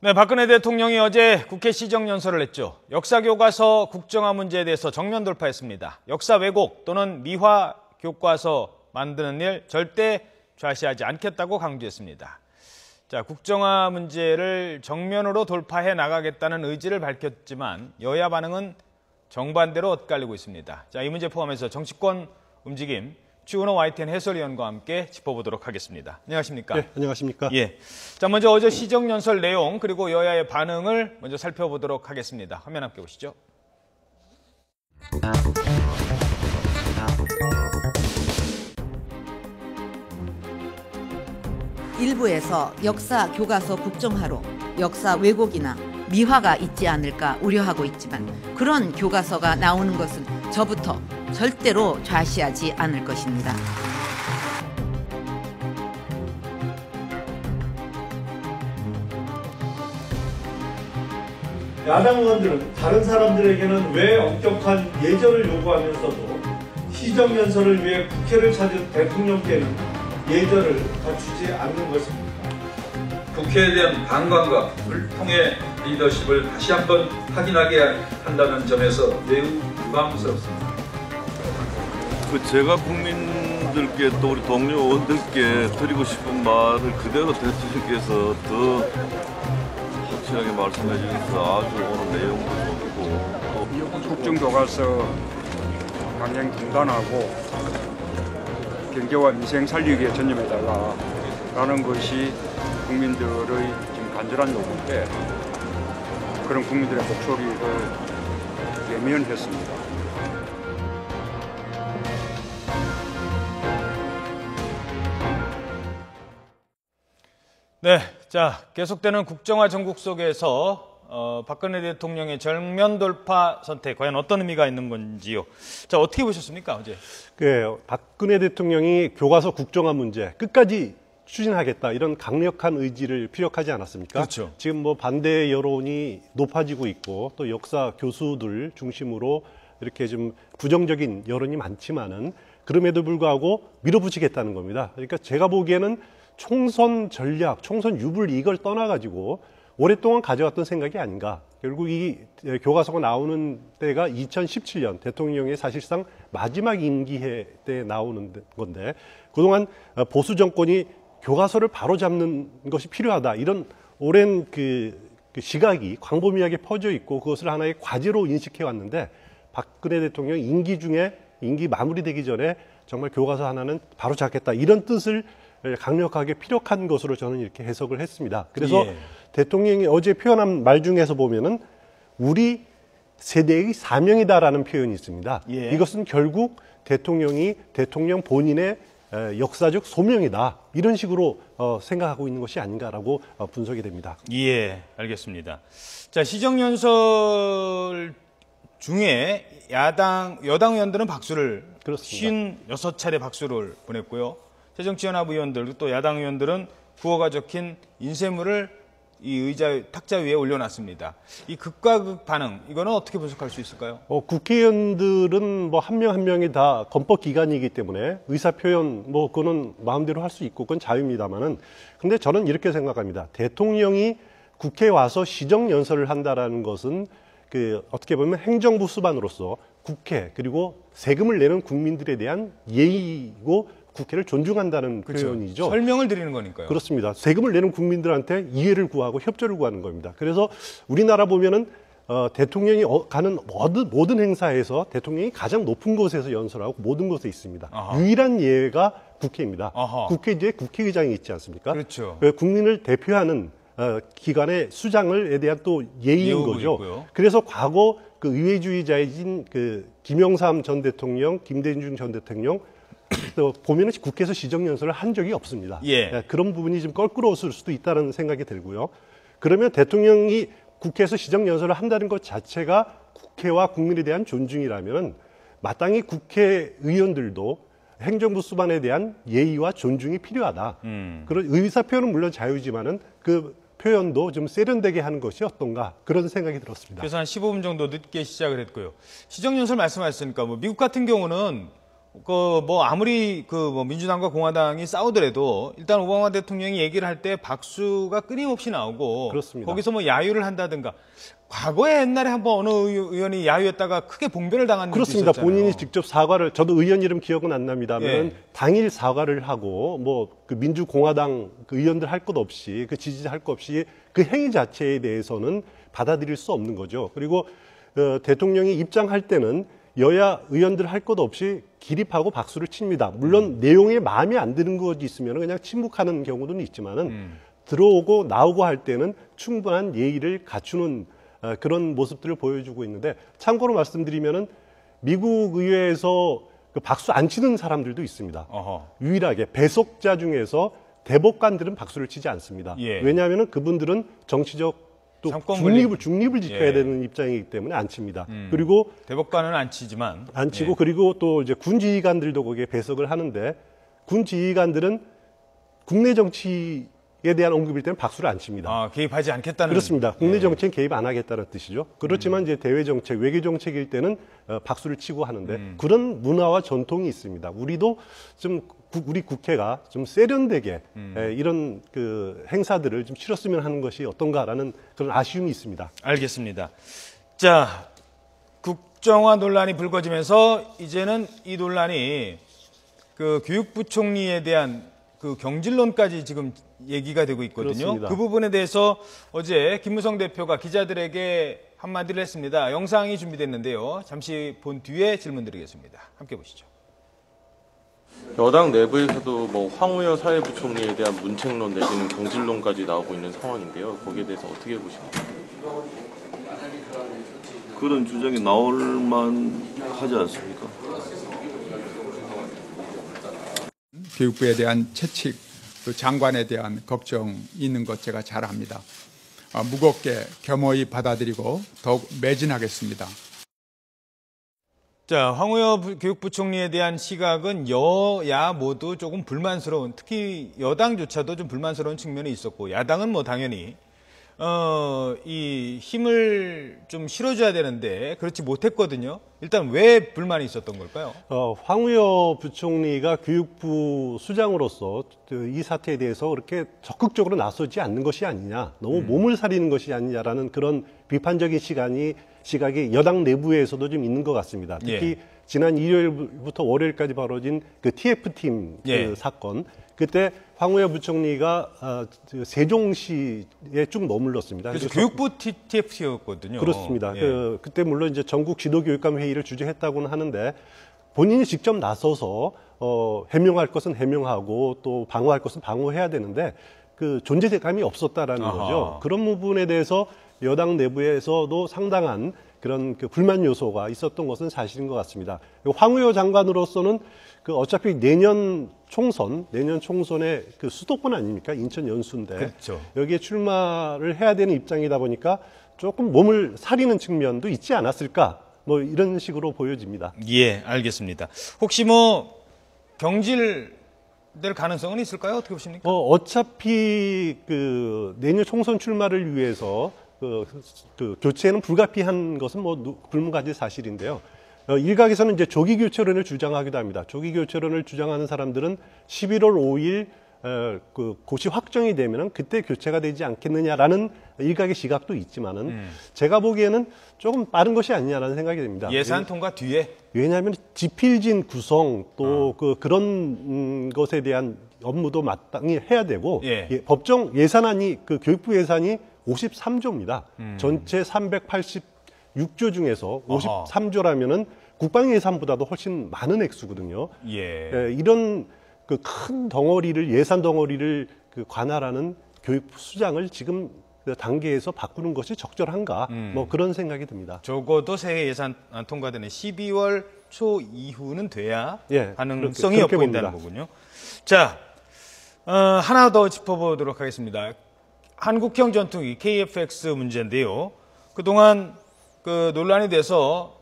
네, 박근혜 대통령이 어제 국회 시정연설을 했죠. 역사교과서 국정화 문제에 대해서 정면 돌파했습니다. 역사 왜곡 또는 미화 교과서 만드는 일 절대 좌시하지 않겠다고 강조했습니다. 자, 국정화 문제를 정면으로 돌파해 나가겠다는 의지를 밝혔지만 여야 반응은 정반대로 엇갈리고 있습니다. 자, 이 문제 포함해서 정치권 움직임 추은호 YTN 해설위원과 함께 짚어보도록 하겠습니다. 안녕하십니까? 네, 안녕하십니까? 예. 자, 먼저 어제 시정연설 내용 그리고 여야의 반응을 먼저 살펴보도록 하겠습니다. 화면 함께 보시죠. 일부에서 역사 교과서 국정화로 역사 왜곡이나 미화가 있지 않을까 우려하고 있지만 그런 교과서가 나오는 것은 저부터 절대로 좌시하지 않을 것입니다. 야당 의원들은 다른 사람들에게는 왜 엄격한 예절을 요구하면서도 시정연설을 위해 국회를 찾은 대통령께는 예절을 갖추지 않는 것입니다. 국회에 대한 반감과 불통의 리더십을 다시 한번 확인하게 한다는 점에서 매우 유감스럽습니다. 제가 국민들께 또 우리 동료 의원들께 드리고 싶은 말을 그대로 대통령께서 더 확실하게 말씀해 주셔서 아주 오늘 내용도 좋고 국정교과서 강행 중단하고 경제와 민생 살리기에 전념해달라 라는 것이 국민들의 지금 간절한 요구인데 그런 국민들의 목소리를 외면했습니다. 네, 자, 계속되는 국정화 전국 속에서 박근혜 대통령의 정면 돌파 선택 과연 어떤 의미가 있는 건지요? 자, 어떻게 보셨습니까, 어제? 박근혜 대통령이 교과서 국정화 문제 끝까지 추진하겠다 이런 강력한 의지를 피력하지 않았습니까? 그렇죠. 지금 뭐 반대 여론이 높아지고 있고 또 역사 교수들 중심으로 이렇게 좀 부정적인 여론이 많지만은 그럼에도 불구하고 밀어붙이겠다는 겁니다. 그러니까 제가 보기에는 총선 전략, 총선 유불 이걸 떠나가지고 오랫동안 가져왔던 생각이 아닌가. 결국 이 교과서가 나오는 때가 2017년 대통령의 사실상 마지막 임기회 때 나오는 건데 그동안 보수 정권이 교과서를 바로잡는 것이 필요하다. 이런 오랜 그 시각이 광범위하게 퍼져 있고 그것을 하나의 과제로 인식해 왔는데 박근혜 대통령 임기 중에 임기 마무리되기 전에 정말 교과서 하나는 바로잡겠다. 이런 뜻을 강력하게 피력한 것으로 저는 이렇게 해석을 했습니다. 그래서 대통령이 어제 표현한 말 중에서 보면은 우리 세대의 사명이다라는 표현이 있습니다. 이것은 결국 대통령이 대통령 본인의 역사적 소명이다. 이런 식으로 생각하고 있는 것이 아닌가라고 분석이 됩니다. 예, 알겠습니다. 자, 시정연설 중에 여당 의원들은 박수를 그렇습니다. 56차례 박수를 보냈고요. 새정치연합 의원들 또 야당 의원들은 구호가 적힌 인쇄물을 이 의자 탁자 위에 올려놨습니다. 이 극과 극 반응 이거는 어떻게 분석할 수 있을까요? 국회의원들은 뭐 한 명 한 명이 다 헌법 기관이기 때문에 의사 표현 뭐 그거는 마음대로 할 수 있고 그건 자유입니다만은 근데 저는 이렇게 생각합니다. 대통령이 국회에 와서 시정 연설을 한다라는 것은 어떻게 보면 행정부 수반으로서 국회 그리고 세금을 내는 국민들에 대한 예의고 국회를 존중한다는 표현이죠. 설명을 드리는 거니까요. 그렇습니다. 세금을 내는 국민들한테 이해를 구하고 협조를 구하는 겁니다. 그래서 우리나라 보면은 대통령이 가는 모든 행사에서 대통령이 가장 높은 곳에서 연설하고 모든 곳에 있습니다. 유일한 예가 국회입니다. 국회 뒤에 국회의장이 있지 않습니까? 그렇죠. 국민을 대표하는 기관의 수장을에 대한 또 예의인 거죠. 있고요. 그래서 과거 의회주의자이신 김영삼 전 대통령, 김대중 전 대통령 또 보면은 국회에서 시정연설을 한 적이 없습니다. 그런 부분이 좀 껄끄러웠을 수도 있다는 생각이 들고요. 그러면 대통령이 국회에서 시정연설을 한다는 것 자체가 국회와 국민에 대한 존중이라면 마땅히 국회의원들도 행정부 수반에 대한 예의와 존중이 필요하다. 그런 의사 표현은 물론 자유지만은 그 표현도 좀 세련되게 하는 것이 어떤가 그런 생각이 들었습니다. 그래서 한 15분 정도 늦게 시작을 했고요. 시정연설 말씀하셨으니까 뭐 미국 같은 경우는 아무리 민주당과 공화당이 싸우더라도 일단 오바마 대통령이 얘기를 할 때 박수가 끊임없이 나오고 그렇습니다. 거기서 야유를 한다든가 과거에 옛날에 한번 어느 의원이 야유했다가 크게 봉변을 당한 적이 그렇습니다. 있었잖아요. 본인이 직접 사과를, 저도 의원 이름 기억은 안 납니다만 예. 당일 사과를 하고 그 민주공화당 그 의원들 할 것 없이, 그 지지자 할 것 없이 그 행위 자체에 대해서는 받아들일 수 없는 거죠. 그리고 대통령이 입장할 때는 여야 의원들 할 것 없이 기립하고 박수를 칩니다. 물론 내용에 마음에 안 드는 것이 있으면 그냥 침묵하는 경우도 있지만은 들어오고 나오고 할 때는 충분한 예의를 갖추는 그런 모습들을 보여주고 있는데, 참고로 말씀드리면은 미국 의회에서 그 박수 안 치는 사람들도 있습니다. 어허. 유일하게 배석자 중에서 대법관들은 박수를 치지 않습니다. 예. 왜냐하면 그분들은 정치적 또 상권 중립을 지켜야 예. 되는 입장이기 때문에 안 칩니다. 그리고 대법관은 안 치지만 안 치고 예. 그리고 또 이제 군 지휘관들도 거기에 배석을 하는데, 군 지휘관들은 국내 정치에 대한 언급일 때는 박수를 안 칩니다. 개입하지 않겠다는. 그렇습니다. 국내 정치엔 개입 안 하겠다는 뜻이죠. 그렇지만 이제 대외 정책, 외교 정책일 때는 박수를 치고 하는데 그런 문화와 전통이 있습니다. 우리도 좀 우리 국회가 좀 세련되게 이런 그 행사들을 좀 치렀으면 하는 것이 어떤가라는 그런 아쉬움이 있습니다. 알겠습니다. 자, 국정화 논란이 불거지면서 이제는 이 논란이 그 교육부총리에 대한 그 경질론까지 지금 얘기가 되고 있거든요. 그렇습니다. 그 부분에 대해서 어제 김무성 대표가 기자들에게 한마디를 했습니다. 영상이 준비됐는데요. 잠시 본 뒤에 질문 드리겠습니다. 함께 보시죠. 여당 내부에서도 황우여 사회부총리에 대한 문책론 내지는 경질론까지 나오고 있는 상황인데요. 거기에 대해서 어떻게 보십니까? 그런 주장이 나올 만하지 않습니까? 교육부에 대한 채찍, 또 장관에 대한 걱정이 있는 것 제가 잘 압니다. 무겁게 겸허히 받아들이고 더욱 매진하겠습니다. 자, 황우여 교육부총리에 대한 시각은 여야 모두 조금 불만스러운, 특히 여당조차도 좀 불만스러운 측면이 있었고, 야당은 당연히 이 힘을 좀 실어줘야 되는데 그렇지 못했거든요. 일단 왜 불만이 있었던 걸까요? 황우여 부총리가 교육부 수장으로서 이 사태에 대해서 그렇게 적극적으로 나서지 않는 것이 아니냐, 너무 몸을 사리는 것이 아니냐라는 그런 비판적인 시각이 여당 내부에서도 좀 있는 것 같습니다. 특히 지난 일요일부터 월요일까지 벌어진 그 TF팀 그 사건, 그때 황우여 부총리가 세종시에 쭉 머물렀습니다. 그래서 교육부 TFT였거든요. 그렇습니다. 그때 물론 이제 전국 지도교육감 회의를 주재했다고는 하는데 본인이 직접 나서서 해명할 것은 해명하고 또 방어할 것은 방어해야 되는데 그 존재감이 없었다라는 거죠. 그런 부분에 대해서 여당 내부에서도 상당한 그런 그 불만 요소가 있었던 것은 사실인 것 같습니다. 황우여 장관으로서는 그 어차피 내년 총선의 그 수도권 아닙니까? 인천 연수인데. 그렇죠. 여기에 출마를 해야 되는 입장이다 보니까 조금 몸을 사리는 측면도 있지 않았을까? 이런 식으로 보여집니다. 예, 알겠습니다. 혹시 경질될 가능성은 있을까요? 어떻게 보십니까? 어차피 그 내년 총선 출마를 위해서 그 교체는 불가피한 것은 불문가지 사실인데요. 일각에서는 이제 조기 교체론을 주장하기도 합니다. 조기 교체론을 주장하는 사람들은 11월 5일 그 고시 확정이 되면은 그때 교체가 되지 않겠느냐라는 일각의 시각도 있지만은 제가 보기에는 조금 빠른 것이 아니냐라는 생각이 듭니다. 예산 통과 뒤에? 왜냐하면 지필진 구성 또 그런 것에 대한 업무도 마땅히 해야 되고 법정 예산안이 그 교육부 예산이 53조입니다. 전체 386조 중에서 53조라면은 국방 예산보다도 훨씬 많은 액수거든요. 이런 그 큰 덩어리를 예산 덩어리를 그 관할하는 교육부 수장을 지금 단계에서 바꾸는 것이 적절한가? 그런 생각이 듭니다. 적어도 새해 예산 통과되는 12월 초 이후는 돼야 가능성이 그렇게 엿보인다는 봅니다. 거군요. 자, 하나 더 짚어보도록 하겠습니다. 한국형 전투기 KF-X 문제인데요. 그동안 그 논란이 돼서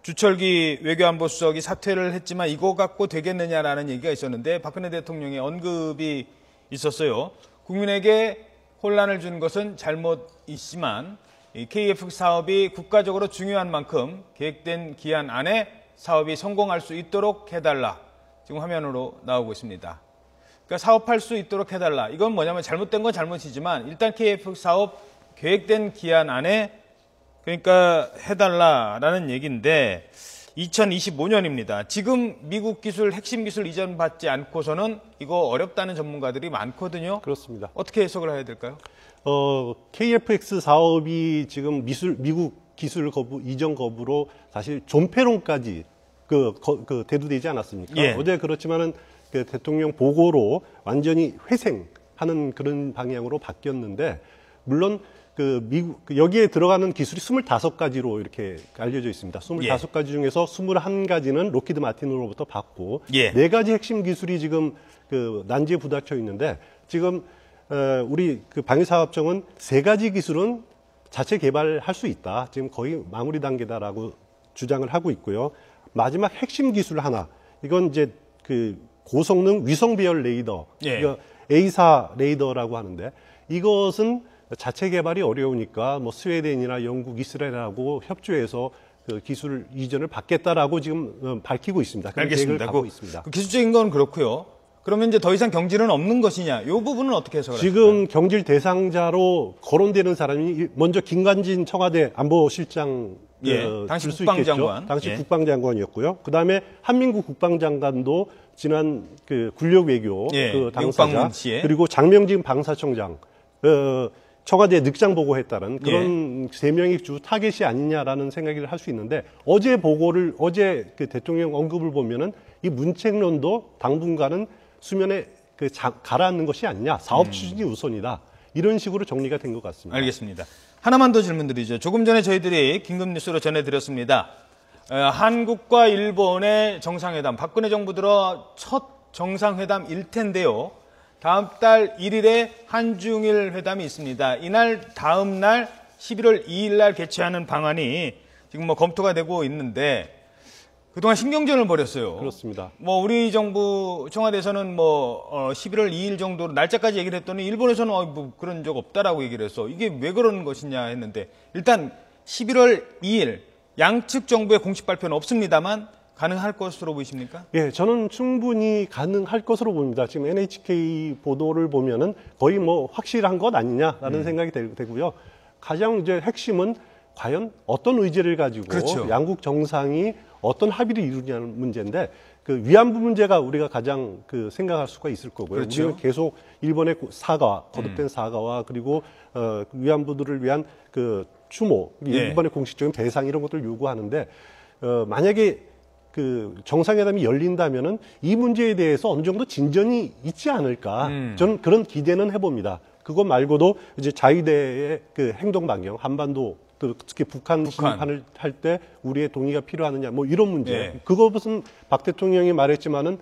주철기 외교안보수석이 사퇴를 했지만 이거 갖고 되겠느냐라는 얘기가 있었는데 박근혜 대통령의 언급이 있었어요. 국민에게 혼란을 준 것은 잘못이지만 이 KF 사업이 국가적으로 중요한 만큼 계획된 기한 안에 사업이 성공할 수 있도록 해달라. 지금 화면으로 나오고 있습니다. 그러니까 사업할 수 있도록 해달라. 이건 뭐냐면 잘못된 건 잘못이지만 일단 KF 사업 계획된 기한 안에 그러니까 해달라라는 얘기인데 2025년입니다. 지금 미국 기술, 핵심 기술 이전받지 않고서는 이거 어렵다는 전문가들이 많거든요. 그렇습니다. 어떻게 해석을 해야 될까요? KFX 사업이 지금 미국 기술 거부, 이전 거부로 사실 존폐론까지 대두되지 않았습니까? 예. 어제 그렇지만은 그 대통령 보고로 완전히 회생하는 그런 방향으로 바뀌었는데, 물론 여기에 들어가는 기술이 25가지로 이렇게 알려져 있습니다. 25가지 중에서 21가지는 록히드 마틴으로부터 받고, 예. 4가지 핵심 기술이 지금 난제에 부닥쳐 있는데, 지금 우리 방위사업청은 3가지 기술은 자체 개발할 수 있다. 지금 거의 마무리 단계다라고 주장을 하고 있고요. 마지막 핵심 기술 하나, 이건 이제 고성능 위성 배열 레이더, 예. 이거 A사 레이더라고 하는데, 이것은 자체 개발이 어려우니까 뭐 스웨덴이나 영국, 이스라엘하고 협조해서 기술 이전을 받겠다라고 지금 밝히고 있습니다. 알겠습니다. 계획을 갖고 있습니다. 기술적인 건 그렇고요. 그러면 이제 더 이상 경질은 없는 것이냐? 이 부분은 어떻게 해석을 하실까요? 지금 경질 대상자로 거론되는 사람이 먼저 김관진 청와대 안보실장 당시 수 국방장관. 있겠죠. 당시 예. 국방장관이었고요. 그다음에 한민구 국방장관도 지난 군력 외교 당사자, 그리고 장명진 방사청장 청와대에 늑장 보고했다는 그런 3명이 주 타겟이 아니냐라는 생각을 할 수 있는데, 어제 대통령 언급을 보면은 이 문책론도 당분간은 수면에 가라앉는 것이 아니냐, 사업 추진이 우선이다, 이런 식으로 정리가 된 것 같습니다. 알겠습니다. 하나만 더 질문드리죠. 조금 전에 저희들이 긴급 뉴스로 전해드렸습니다. 한국과 일본의 정상회담, 박근혜 정부 들어 첫 정상회담일 텐데요. 다음 달 1일에 한중일 회담이 있습니다. 이날 다음 날 11월 2일 날 개최하는 방안이 지금 검토가 되고 있는데, 그동안 신경전을 벌였어요. 그렇습니다. 우리 정부 청와대에서는 11월 2일 정도로 날짜까지 얘기를 했더니 일본에서는 그런 적 없다라고 얘기를 해서 이게 왜 그러는 것이냐 했는데, 일단 11월 2일 양측 정부의 공식 발표는 없습니다만 가능할 것으로 보이십니까? 예, 저는 충분히 가능할 것으로 봅니다. 지금 NHK 보도를 보면은 거의 확실한 것 아니냐라는 생각이 되고요. 가장 이제 핵심은 과연 어떤 의지를 가지고 그렇죠. 양국 정상이 어떤 합의를 이루냐는 문제인데, 위안부 문제가 우리가 가장 생각할 수가 있을 거고요. 그렇죠. 우리는 계속 일본의 사과, 거듭된 사과와 그리고 위안부들을 위한 추모, 일본의 공식적인 배상 이런 것들을 요구하는데, 만약에 정상회담이 열린다면은 이 문제에 대해서 어느 정도 진전이 있지 않을까. 저는 그런 기대는 해봅니다. 그것 말고도 이제 자위대의 행동 반경, 한반도, 특히 북한 침입을 할 때 우리의 동의가 필요하느냐, 이런 문제. 예. 그것은 박 대통령이 말했지만은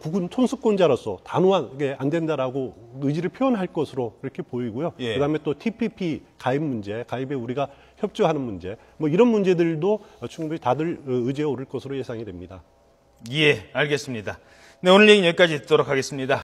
국군 통수권자로서 단호하게 안 된다라고 의지를 표현할 것으로 이렇게 보이고요. 예. 그다음에 또 TPP 가입 문제, 가입에 우리가 협조하는 문제, 이런 문제들도 충분히 다들 의제에 오를 것으로 예상이 됩니다. 예, 알겠습니다. 네, 오늘 얘기는 여기까지 듣도록 하겠습니다.